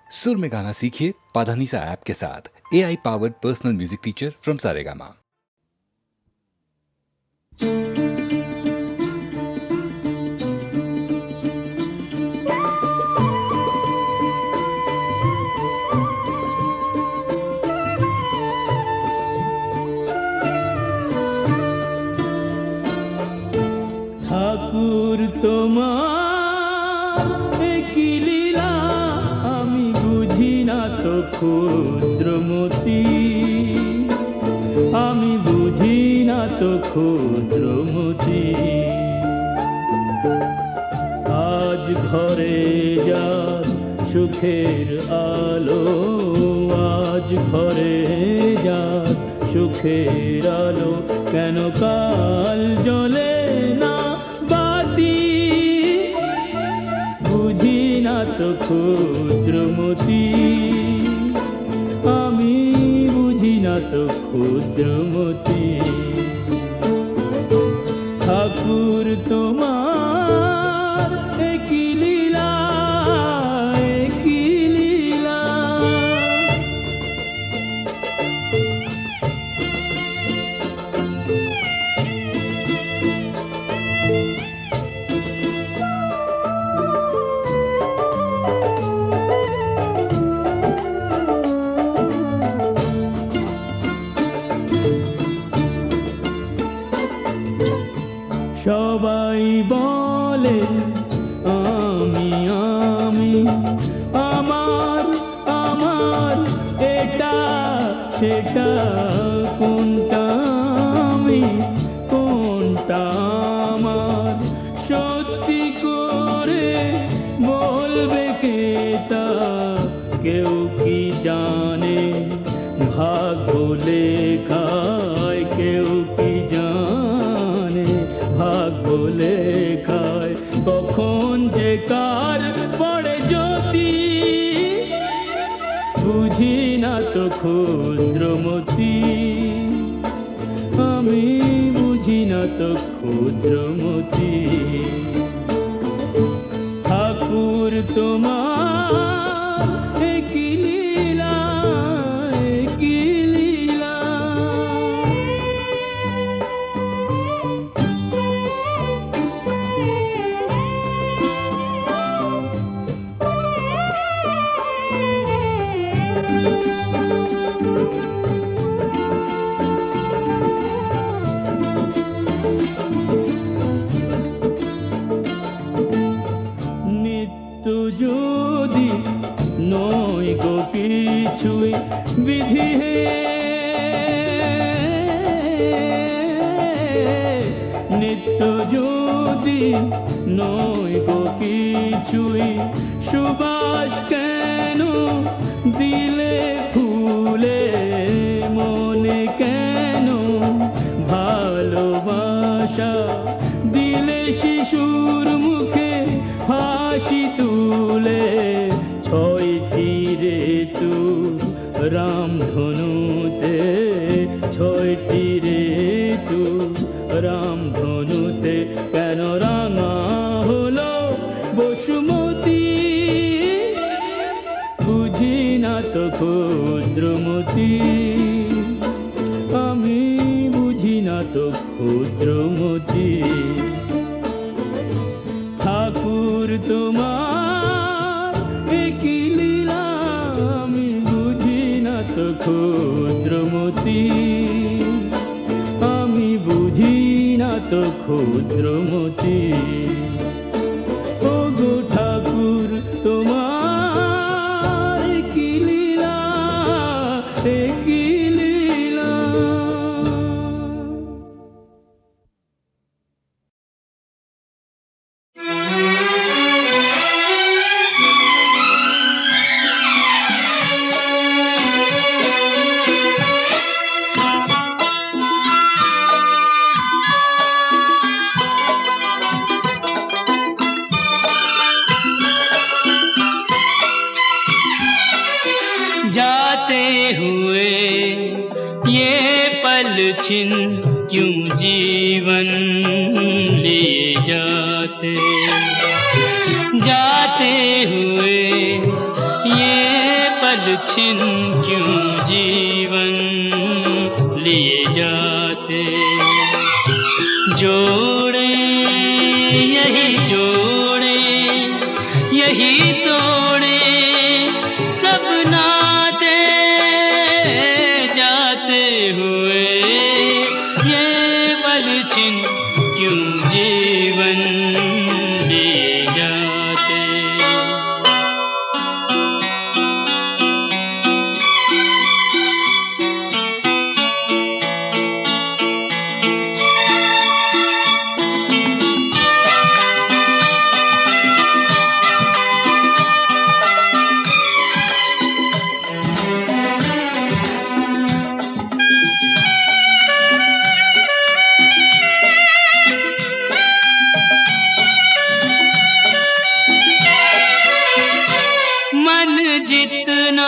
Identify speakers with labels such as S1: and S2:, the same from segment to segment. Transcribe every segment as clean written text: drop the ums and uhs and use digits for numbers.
S1: सुर में गाना सीखिए पाधानीसा ऐप के साथ। AI powered personal music teacher from Saregama.
S2: ঠাকুর তোমার কি লীলা আমি বুঝি না তো ক্ষুদ্রমতি, আমি বুঝি না তো ক্ষুদ্রমতি। আজ ঘরে যার সুখের আলো, আজ ঘরে যার সুখের আলো, কেন কাল জ্বলে না বাতি? বুঝি না তো ক্ষুদ্রমতি, আমি বুঝি না তো ক্ষুদ্রমতি। ঠাকুর তোমার কি লীলা, কি লীলা। সবাই বলে আমি আমি, আমার আমার, এটা সেটা, কোনটা আমি কোনটা আমার? সত্যি করে বলবে কে তা? কেউ কি জানে ভাগ্য লেখায়? কেউ কি জানে ভাগ্য লেখায় কখন যে কার পড়ে জ্যোতি? বুঝি না তো ক্ষুদ্রমতি, আমি বুঝি না তো ক্ষুদ্রমতি। ঠাকুর তোমার কি লীলা, কি লীলা। নিত্য যদি নয় গো কিছুই বিধি হে, নিত্য যদি নয় গো কিছুই, সুবাস কেন দিলে ফুলে মনে? কেন ভালোবাসা দিলে শিশুর মুখে হাসি তুলে? ছয়টি ঋতু রামধনুতে, ছয়টি ঋতু রামধনুতে, কেন রাঙা হলো বসুমতী? বুঝি না তো ক্ষুদ্রমতি, আমি বুঝি না তো ক্ষুদ্রমতি। ঠাকুর তোমার কি লীলা, আমি বুঝি না তো ক্ষুদ্রমতি, আমি বুঝি না তো ক্ষুদ্রমতি। ও গো ঠাকুর তোমার কি লীলা, কি লীলা। जाते हुए ये पल छिन क्यों जीवन लिए जाते, जाते हुए ये पल छिन क्यों जीवन लिए जाते। जोड़े यही जोड़े यही तोड़े सब नाते, जाते हुए ये पल छिन क्यों जीवन लिए जाते। जितना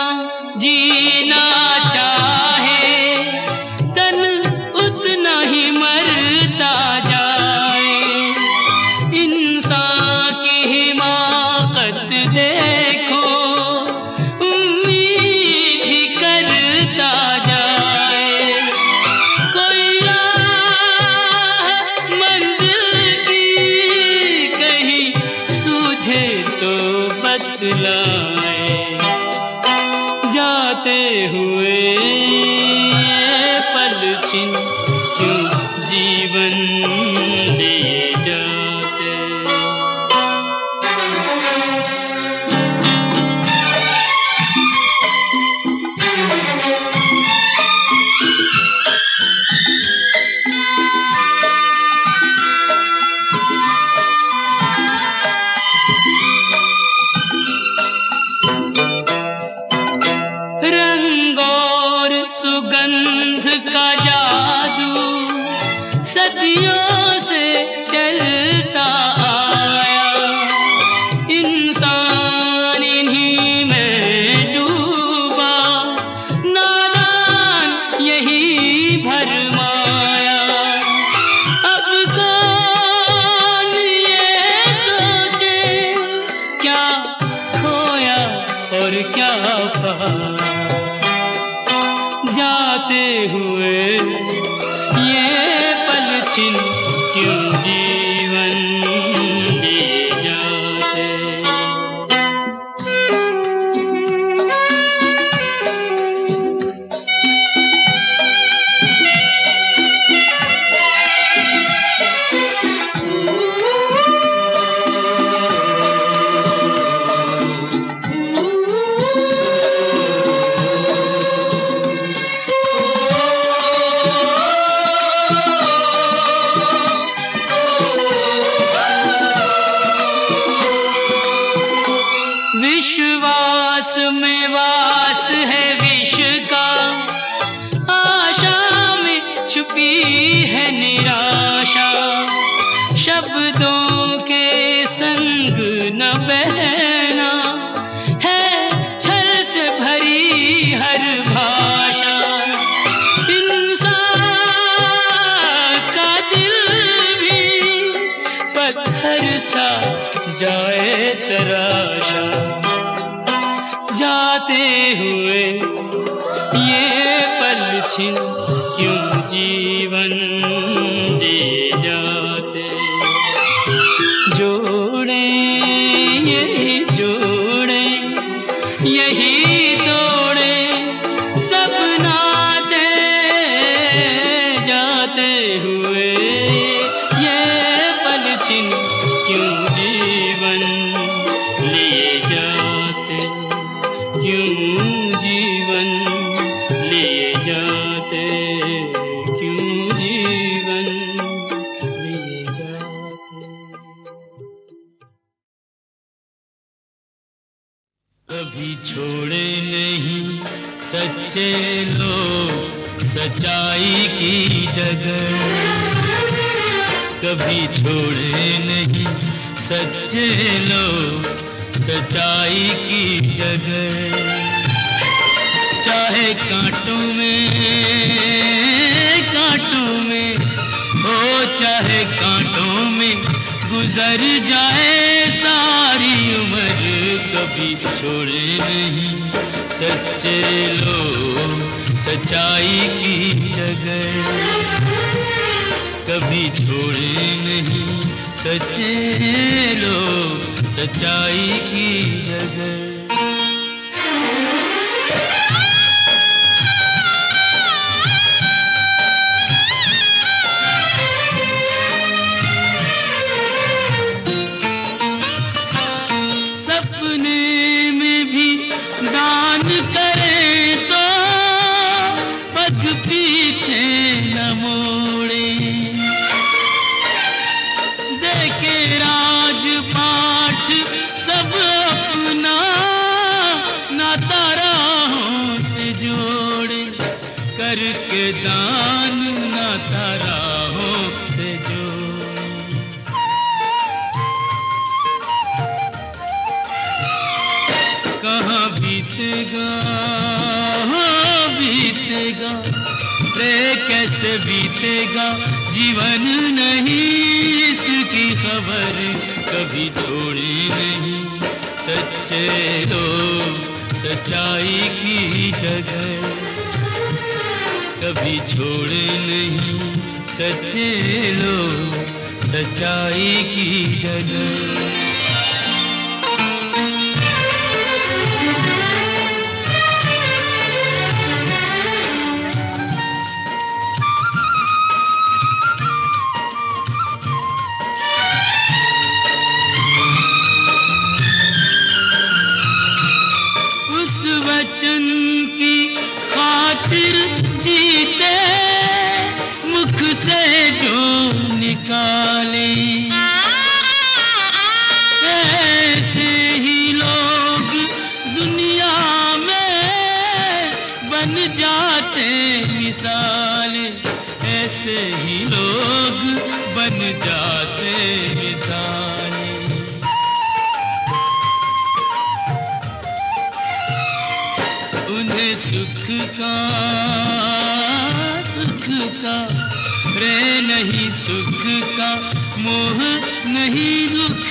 S2: जीना चाहे तन उतना ही मरता जाए। इंसान की हिमाकत देखो, उम्मीद ही करता जाए। कोई राह मंजिल की कहीं सूझे तो बतलाए। जाते हुए ये पल छिन क्यों जीवन लिए जाते। सुगंध का जादू सदियों से चलता आया। इंसान इन्हीं में डूबा, नादान यही भरमाया। अब कौन ये सोचे क्या खोया और क्या पाया। जाते हुए ये पल छिन क्यों जीवन लिए जाते। विश्वास में वास है विष का, आशा में छुपी है निराशा। शब्दों के संग न बहना है छल से भरी हर भाषा। इंसान का दिल भी पत्थर सा जाए तराशा। जाते हुए ये पल छिन क्यों जीवन लिए जाते। जोड़े यही जोड़े यही तोड़े सब नाते, जाते हुए ये पल छिन क्यों जीवन लिए जाते। क्यों जीवन लिए जाते, क्यों जीवन लिए जाते। कभी छोड़े नहीं सच्चे लोग सच्चाई की डगर। कभी छोड़े नहीं सच्चे लोग सच्चाई की डगर। चाहे कांटों में हो, चाहे कांटों में गुजर जाए सारी उम्र। कभी छोड़े नहीं सच्चे लोग सच्चाई की डगर कभी छोड़े नहीं, सच्चे लोग सच्चाई की डगर। दान करें तो पग पीछे न मोड़े, देखे राजपाट सब अपना नाता राहों से जोड़े, करके दान नाता राहों से जोड़े। कहाँ बीतेगा बीतेगा रे कैसे बीतेगा जीवन, नहीं इसकी खबर कभी छोड़े नहीं, सच्चे लोग सच्चाई की डगर कभी छोड़े नहीं, सच्चे लोग सच्चाई की डगर। वचन की खातिर जीते मुख से जो निकाले, ऐसे ही लोग दुनिया में बन जाते मिसाल, ऐसे ही लोग बन जाते मिसाल। उन्हें सुख का रे नहीं, सुख का मोह नहीं, दुख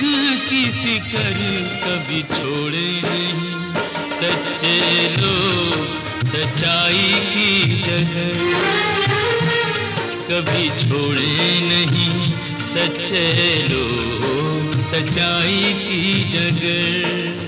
S2: की फिक्र कभी छोड़े नहीं, सच्चे लोग सच्चाई की डगर कभी छोड़े नहीं, सच्चे लोग सच्चाई की डगर।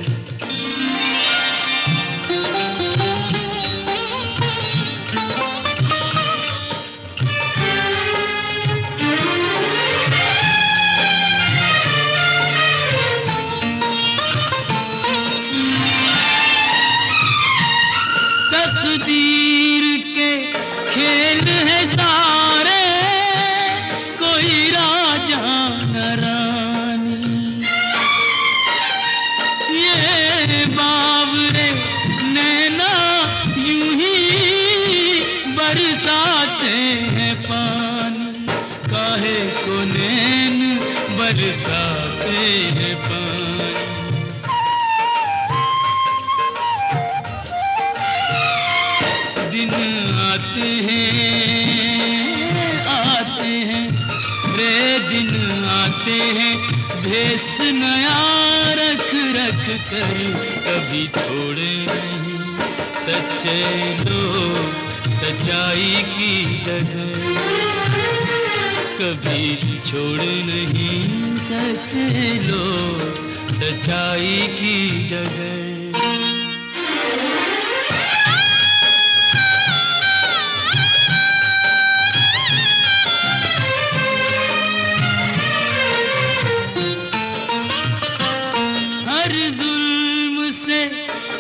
S2: तकदीर के खेल है सारे, कोई राजा न रानी, ये बावरे नैना यूं ही बरसाते हैं पानी, काहे को नैन बरसाते हैं पानी। दिन आते हैं रे दिन आते हैं, भेस नया रख रख कर कभी छोड़े नहीं, सच्चे लोग सच्चाई की डगर कभी छोड़े नहीं, सच्चे लोग सच्चाई की डगर।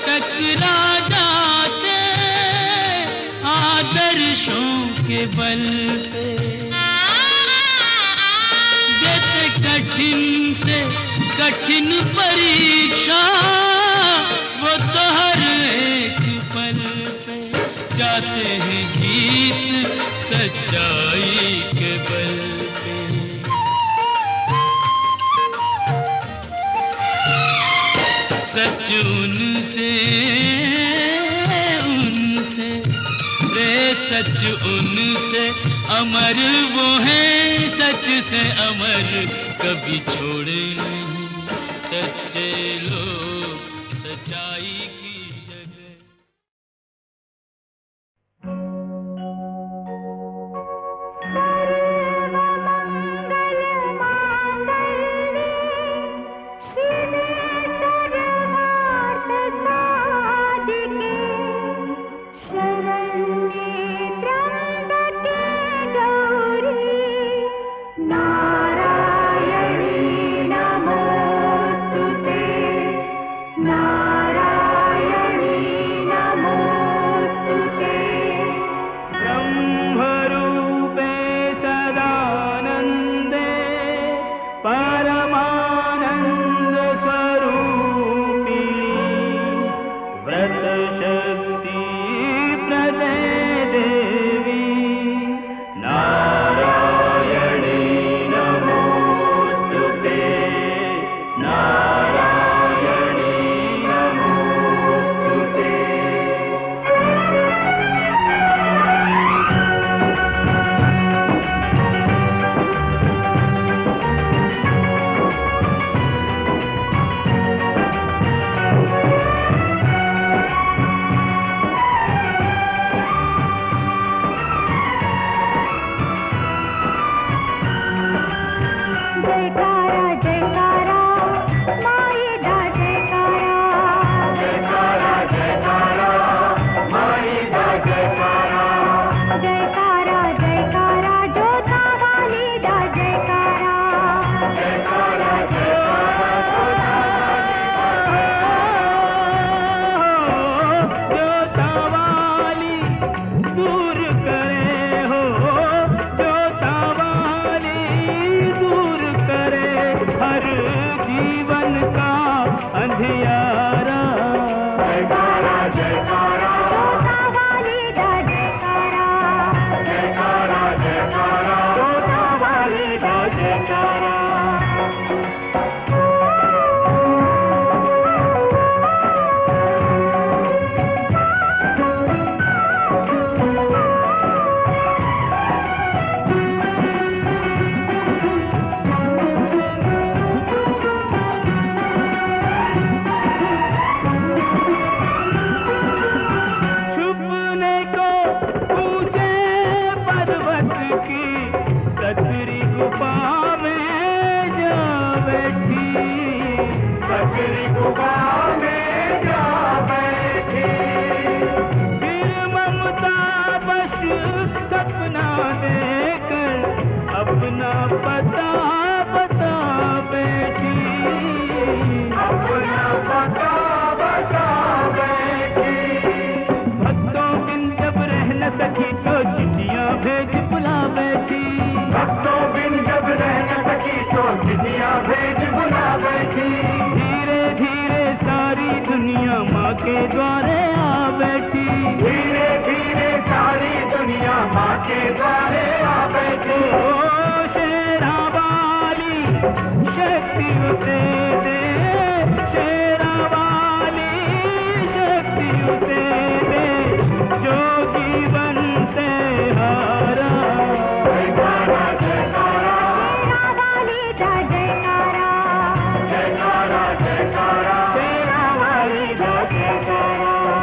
S2: टकरा जाते आदर्शों के बल पे, देते कठिन से कठिन परीक्षा वो तो हर एक पल पे, जाते हैं जीत सच्चाई के बल पे। सच उनसे रे सच उनसे अमर वो है, सच से अमर कभी छोड़े नहीं, सच्चे लोग सच्चाई की। शक्ति प्रदे देवी नारायणी नमोस्तुते नारायणी नमोस्तुते। के द्वारे आ बैठी, धीरे धीरे सारी दुनिया माँ के द्वारे आ बैठी। ओ शेरा वाली शक्ति उसे दे, शेरा वाली शक्ति उसे दे, जो जीवन से हारा। जयकारा जयकारा शेरा वाली का जयकारा, जयकारा जयकारा शेरा वाली का जयकारा।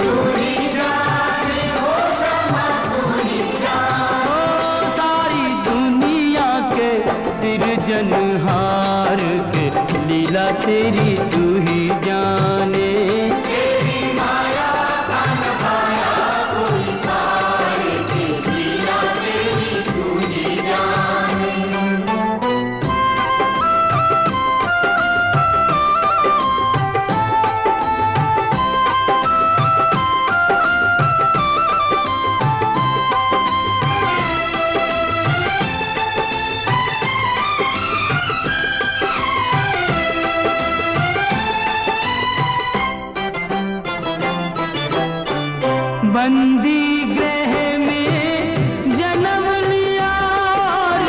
S2: तू ही जाने हो शमा तू ही जाने, ओ सारी दुनिया के सिरजनहार के लीला तेरी तू ही जाने। तेरी माया का न पाया कोई पार की लीला तेरी तू ही जाने। बंदी गृह में जन्म लिया और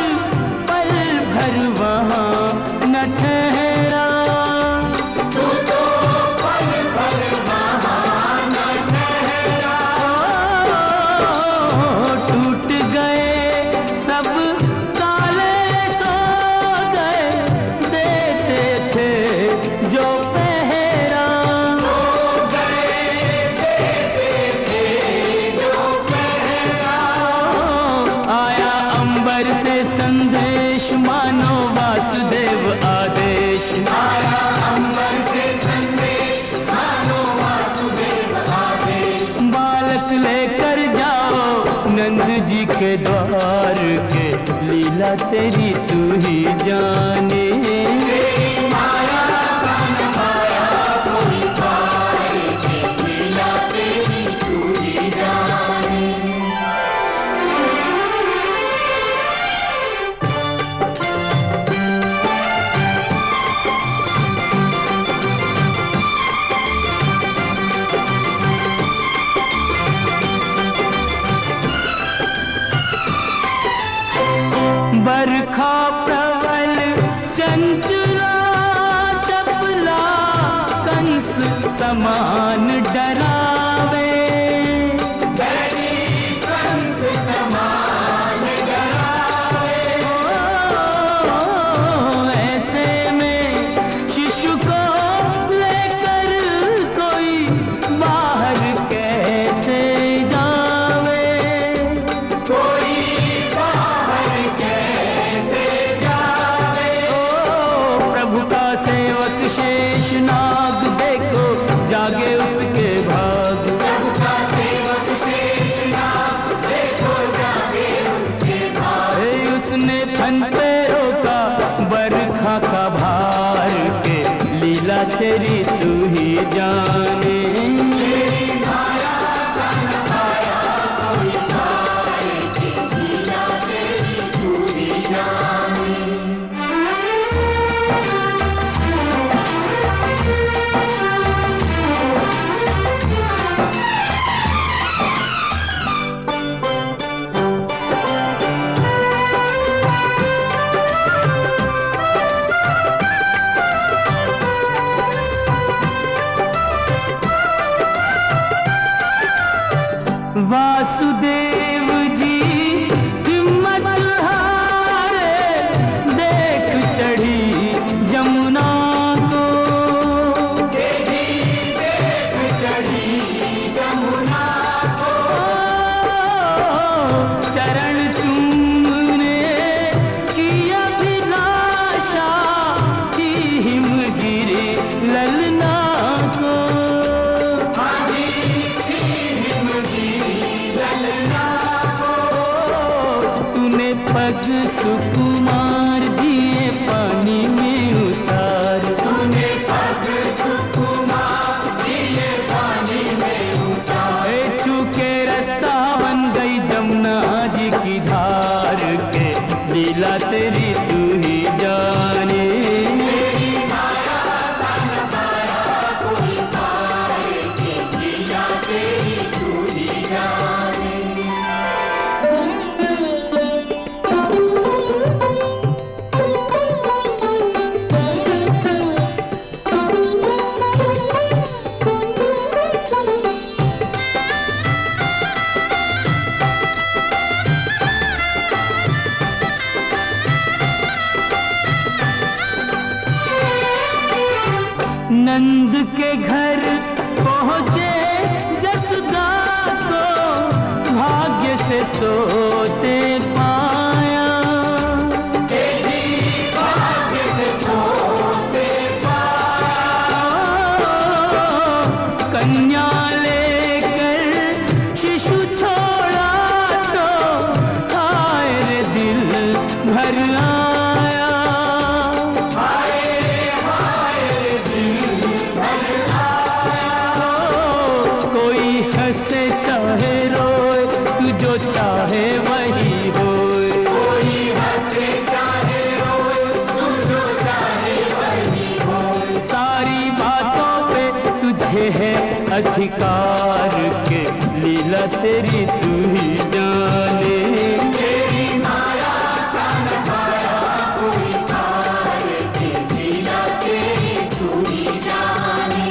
S2: पल भर वहाँ न ठहरा, तू तो पल भर वहाँ न ठहरा। टूट गए सब ताले सो गए, देते थे जो पहरा, सो गए देते थे जो पहरा। आया अंबर से संदेश मानो वासुदेव आदेश, आया अंबर से संदेश मानो वासुदेव आदेश। बालक लेकर जाओ नंद जी के द्वार के लीला तेरी तू ही जाने। तेरी माया का न पाया कोई पार की लीला तेरी तू ही जाने। बरखा प्रबल चंचला चपला कंस समान डरावे, कंस समान डरावे। ऐसे में शिशु को लेकर कोई बाहर कैसे जावे, कोई बाहर कैसे जावे। ओ प्रभु का सेवक शेष नाग देखो जागे उसके भाग, प्रभु का सेवक शेष नाग देखो जागे उसके भाग। उसने फन पे रोका बरखा का भार के लीला तेरी तू ही जाने। तेरी माया का न पाया कोई पार की लीला तेरी तू ही जाने। वासुदेव जी हिम्मत हारे, देख चढ़ी जमुना को, देख चढ़ी जमुना को। चरण चूमने की अभिलाषा की हिमगिरी ललना को, तूने पग सुकुमार दिए पानी में उतार, तूने पग सुकुमार दिए पानी में उतार। छूके रास्ता बन गई जमुना जी की धार के लीला तेरी तू ही जाने। तेरी माया का न पाया कोई पार की लीला तेरी तू ही जाने। पहुँचे जसदा को भाग्य से सोते पाया, भाग्य से सोते पाया। कन्या लेकर शिशु छोड़ा तो हाय रे दिल भर आया, हाय हाय रे दिल भर आया। कोई हंसे चाहे रोए तू जो चाहे वही होए, कोई हंसे चाहे रोए तू जो चाहे वही होए। सारी बातों पे तुझे है अधिकार के लीला तेरी तू ही जाने, तेरी माया का नभाया कोई पार के लीला तेरी तू ही जाने।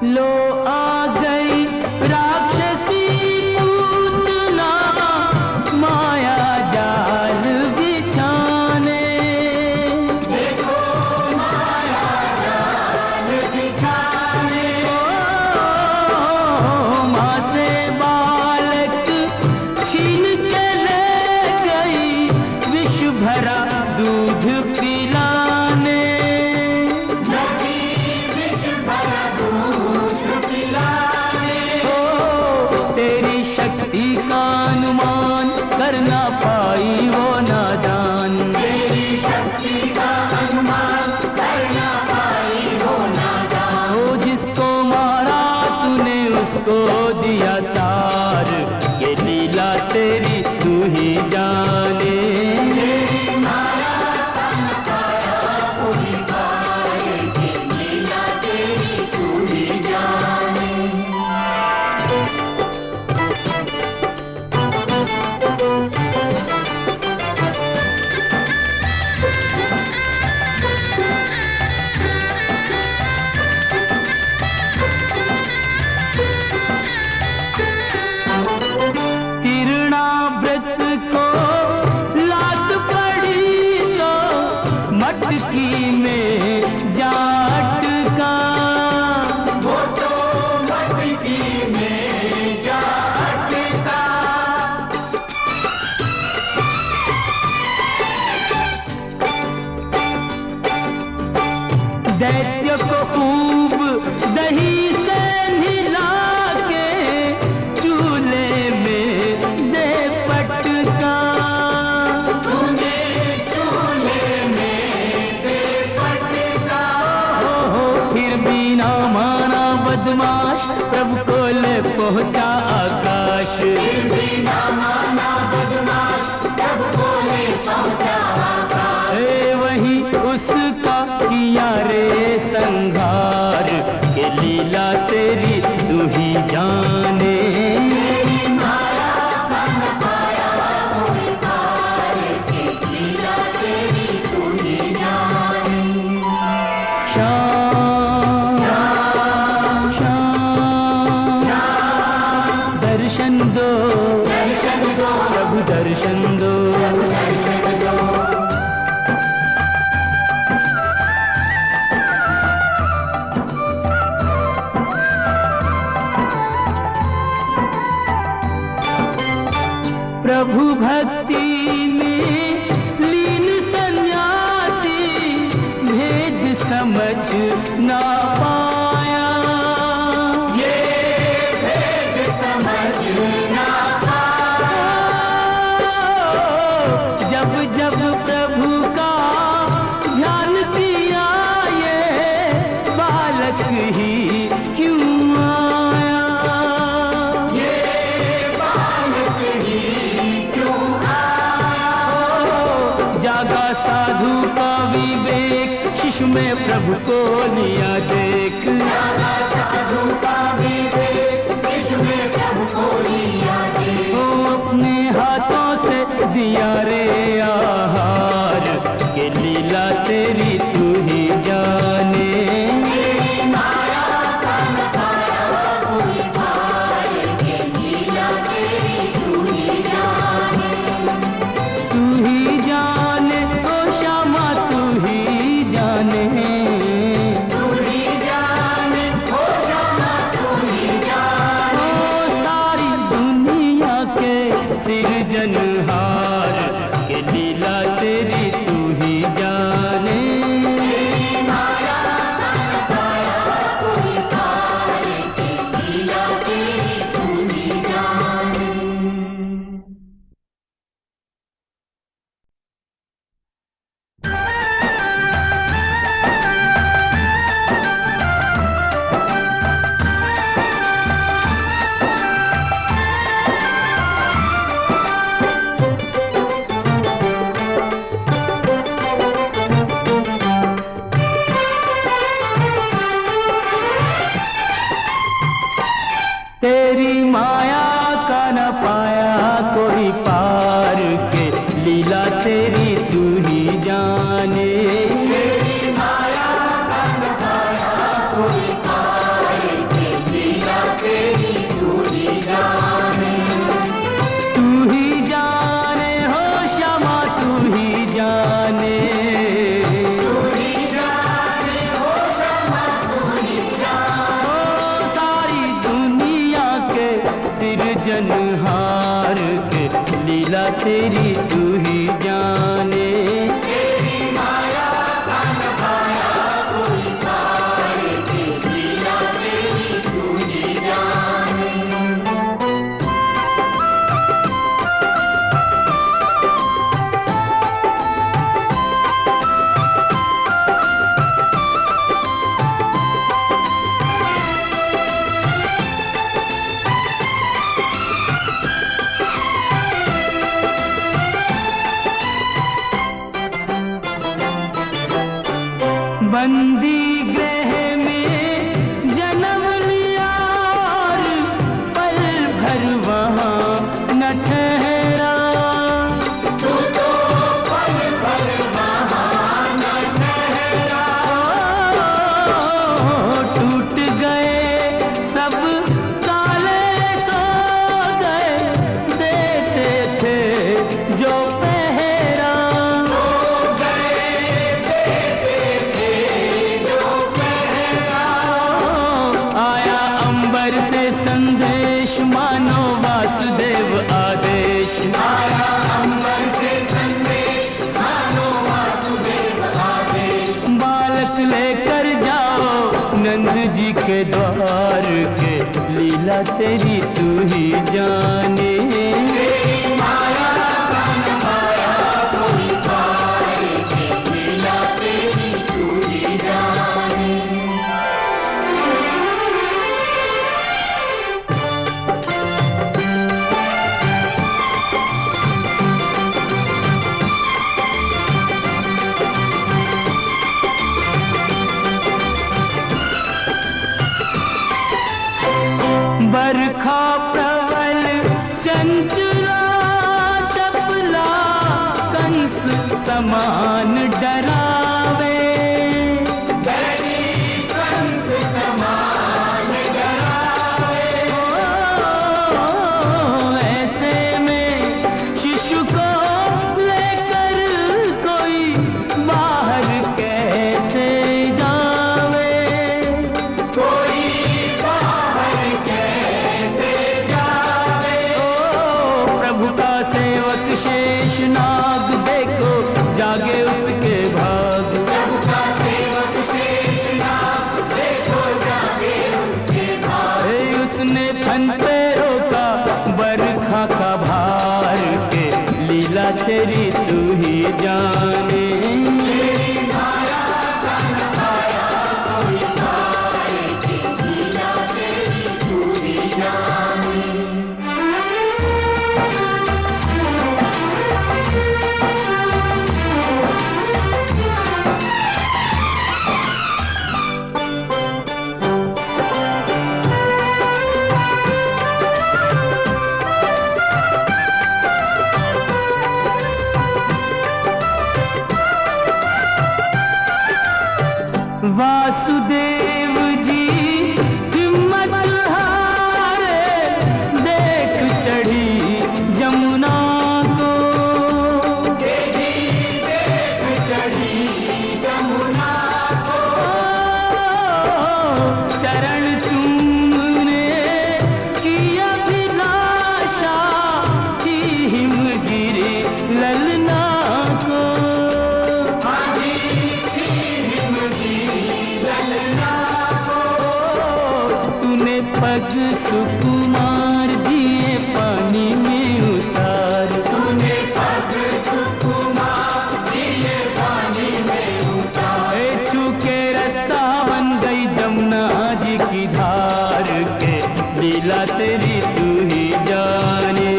S2: लो आ गई राक्षसी पूतना माया जाल बिछाने, देखो माया जाल बिछाने। माँ से बालक छीन के ले गई विष भरा दूध पिलाने, तेरी शक्ति का अनुमान कर ना पाई वो नादान, तेरी शक्ति का अनुमान कर ना पाई वो नादान। वो जिसको मारा तूने उसको दिया तार, ये लीला तेरी तू ही जाने, तेरी माया का नभाया कोई पार के लीला तेरी तू ही जाने। तिरणाव्रत को लात पड़ी तो मटकी में जा अटका, वो तो मटकी में जा अटका। दैत्य को खूब दही से मिला के चूल्हे में दे पटका, तूने चूल्हे में दे पटका। हो फिर भी ना माना बदमाश प्रभु को ले पहुँचा आकाश, फिर भी ना माना बदमाश प्रभु को ले पहुँचा आकाश। वही उसका किया रे संघार, के लीला तेरी तू ही जाने, तेरी माया का नभाया कोई पार के लीला तेरी तू ही जाने। श्याम श्याम श्याम दर्शन दो, दर्शन दो प्रभु दर्शन दो, दर्शन दो। प्रभु भक्ति में लीन सन्यासी भेद समझ ना पाया, ये भेद समझ ना पाया। जब जब प्रभु का ध्यान किया ये बालक ही क्यों आया, जागा साधु का विवेक शिशु में प्रभु को लिया देख, जागा साधु का विवेक शिशु में प्रभु को लिया देख। वो अपने हाथों से सिया रे आहार के लीला तेरी तू ही जाने। तू ही जाने ओ श्यामा तू ही जाने। ओ सारी दुनिया के सिरजनहार के लीला तेरी तू ही जाने। तेरी माया का न पाया कोई पार के लीला तेरी तू ही जाने। तेरी माया का न पाया कोई पार के लीला तेरी तू ही जाने। तू ही जाने हो श्यामा तू ही जाने। सिरजनहार के लीला तेरी तू ही जाने। तेरी माया का न पाया कोई पार के लीला तेरी तू ही जाने। बंदी गृह में जन्म लिया और पल भर वहाँ न ठहरा। तू तो पल भर वहाँ न ठहरा। टूट गए सब ताले सो गए देते थे जो पहरा। आया अंबर से संदेश मानो वासुदेव आदेश। आया अंबर से संदेश मानो वासुदेव आदेश। बालक लेकर जाओ नंद जी के द्वार के लीला तेरी तू ही जाने। तेरी माया का न पाया कोई पार के लीला तेरी तू ही जाने। बरखा प्रबल चंचला चपला कंस समान डरावे। कंस समान डरावे। ऐसे में शिशु को लेकर कोई बाहर कैसे जावे। कोई बाहर कैसे जावे। ओ प्रभु का सेवक शेष नाग देखो जागे उसके भाग। प्रभु का सेवक शेष नाग देखो जागे उसके भाग। उसने फन पे रोका बरखा का भार के लीला तेरी तू ही जाने। तेरी माया का न पाया कोई पार के लीला तेरी तू ही जाने। वासुदेव जी हिम्मत हारे, देख चढ़ी जमुना को। देख चढ़ी जमुना को, चरण चूमने की अभिलाषा थी हिमगिरी ललना को। तूने पग सुकुमार दिए पानी में उतार, तूने पग सुकुमार दिए पानी में उतार। छू के रास्ता बन गई जमुना जी की धार के, लीला तेरी तू ही जाने।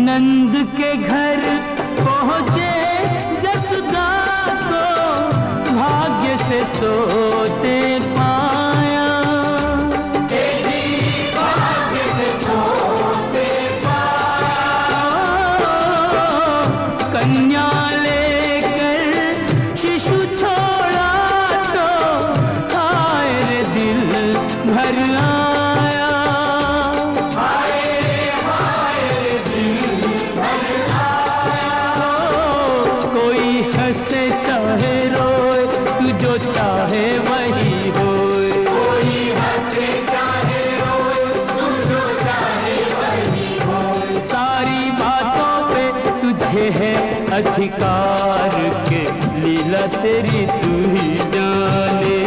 S2: नंद के घर पहुँचे जसोदा को, भाग्य से सोते पाया। भाग्य से सोते पाया। कन्या लेकर शिशु छोड़ा तो हाय रे दिल भर आया। हंसे चाहे रोए तू जो चाहे वही होए। कोई हंसे चाहे रोए तू जो चाहे वही होए। सारी बातों पे तुझे है अधिकार के, लीला तेरी तू ही जाने।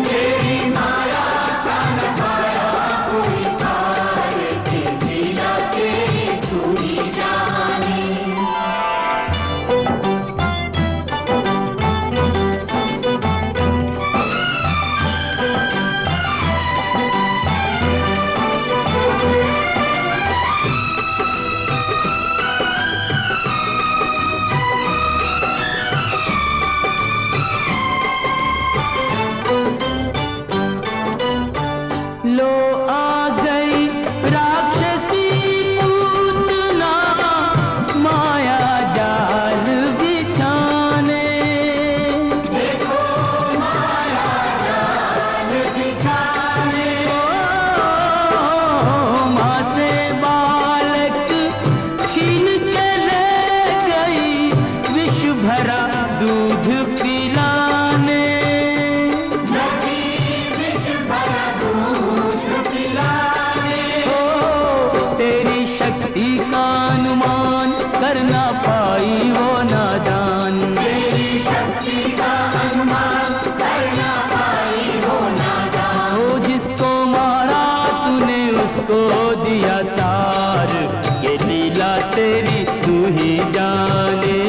S2: तेरी माया का नखाया कोई पार के, लीला तेरी तू ही जाने। लो आ गई राक्षसी पूतना, माया जाल बिछाने। देखो माया जाल बिछाने। माँ से बालक छीन के ले गई, विष भरा दूध पिलाने। तेरी शक्ति का अनुमान कर ना पाई वो नादान। तेरी शक्ति का अनुमान कर ना पाई वो नादान। वो जिसको मारा तूने उसको दिया तार, ये लीला तेरी तू ही जाने।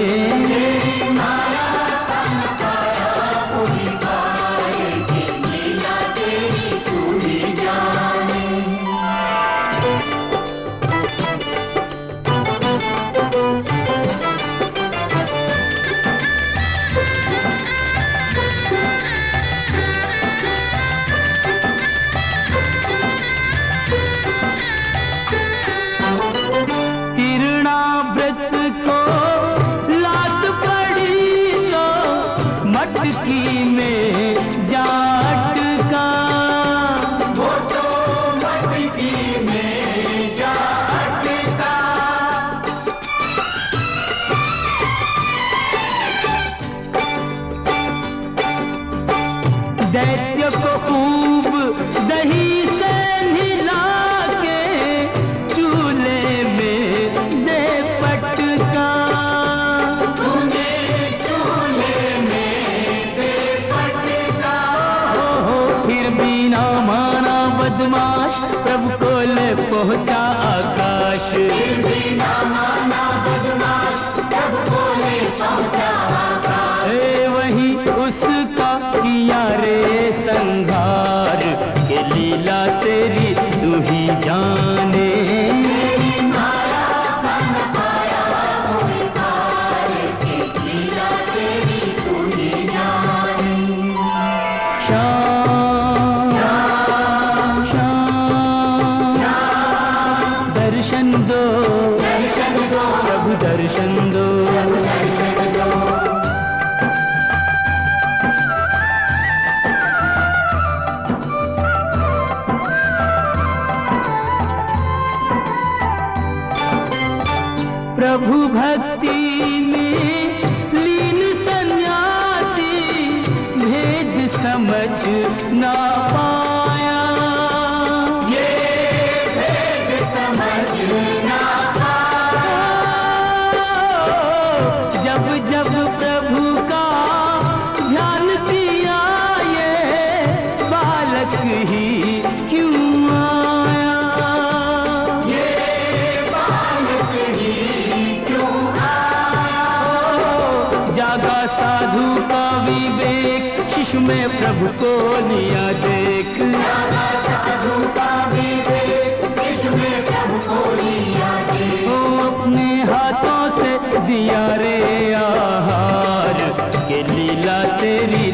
S2: तेरी माया का नखाया कोई पार के, लीला तेरी तू ही जाने। तिरणाव्रत को लात पड़ी तो मटकी में जाट का। वो तो मटकी में जाट का। दैत्य को खूब दही से नहला के, चूल्हे में दे पटका। तूने चूल्हे में दे पटका। हो फिर भी ना माना बदमाश, प्रभु को ले पहुँचा आकाश। फिर भी ना माना बदमाश, प्रभु को ले पहुँचा आकाश। वही उस प्रभु दर्शन दो। प्रभु भक्ति में लीन सन्यासी भेद समझ ना पाया, ये भेद समझ ना पाया। जब जब प्रभु का ध्यान किया ये बालक ही क्यों आया, ये बालक ही क्यों आया। जागा साधु का विवेक शिशु में प्रभु को लिया देख, जागा साधु का विवेक शिशु में प्रभु को लिया देख। ओ अपने हाथों से दिया रे आहार, ये लीला तेरी